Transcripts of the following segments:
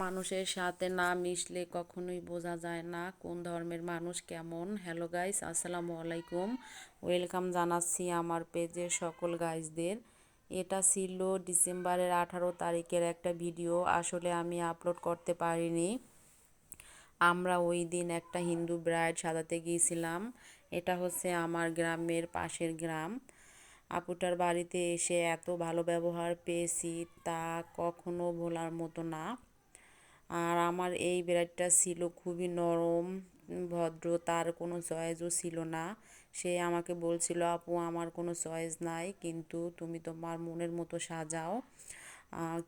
মানুষের সাথে না মিশলে কখনোই বোঝা যায় না কোন ধর্মের মানুষ কেমন। হ্যালো গাইস, আসসালামু আলাইকুম। ওয়েলকাম জানাচ্ছি আমার পেজের সকল গাইসদের। এটা ছিল ডিসেম্বরের 18 তারিখের একটা ভিডিও, আসলে আমি আপলোড করতে পারিনি। আমরা ওই দিন একটা হিন্দু ব্রাইড সাজাতে গিয়েছিলাম। এটা হচ্ছে আমার গ্রামের পাশের গ্রাম। আপুটার বাড়িতে এসে এত ভালো ব্যবহার পেয়েছি তা কখনো ভোলার মতো না। আর আমার এই ব্রাইডটা ছিল খুবই নরম, ভদ্র, তার কোনো চয়েসও ছিল না। সে আমাকে বলছিল, আপু আমার কোনো চয়েস নাই, কিন্তু তুমি তোমার মনের মতো সাজাও।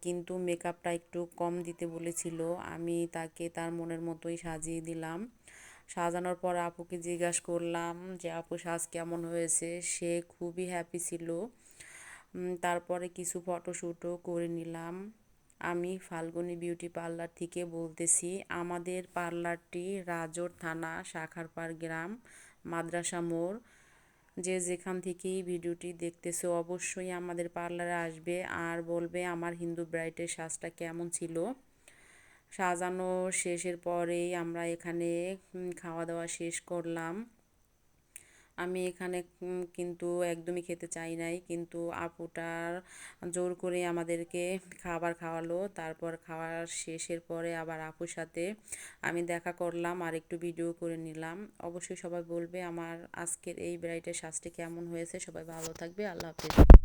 কিন্তু মেকআপটা একটু কম দিতে বলেছিল। আমি তাকে তার মনের মতোই সাজিয়ে দিলাম। সাজানোর পর আপুকে জিজ্ঞাসা করলাম যে আপু সাজ কেমন হয়েছে। সে খুবই হ্যাপি ছিল। তারপরে কিছু ফটোশ্যুটও করে নিলাম। আমি ফাল্গুনী বিউটি পার্লার থেকে বলতেছি। আমাদের পার্লারটি রাজোর থানা, শাখারপাড় গ্রাম, মাদ্রাসা মোড়। যে যেখান থেকেই ভিডিওটি দেখতেছে অবশ্যই আমাদের পার্লারে আসবে আর বলবে আমার হিন্দু ব্রাইডের সাজটা কেমন ছিল। সাজানো শেষের পরেই আমরা এখানে খাওয়া দাওয়া শেষ করলাম। আমি এখানে কিন্তু একদমই খেতে চাই নাই, কিন্তু আপুটার জোর করে আমাদেরকে খাবার খাওয়ালো। তারপর খাওয়ার শেষের পরে আবার আপুর সাথে আমি দেখা করলাম আর একটু ভিডিও করে নিলাম। অবশ্যই সবাই বলবে আমার আজকের এই ব্রাইডের সাজটি কেমন হয়েছে। সবাই ভালো থাকবে, আল্লাহ হাফেজ।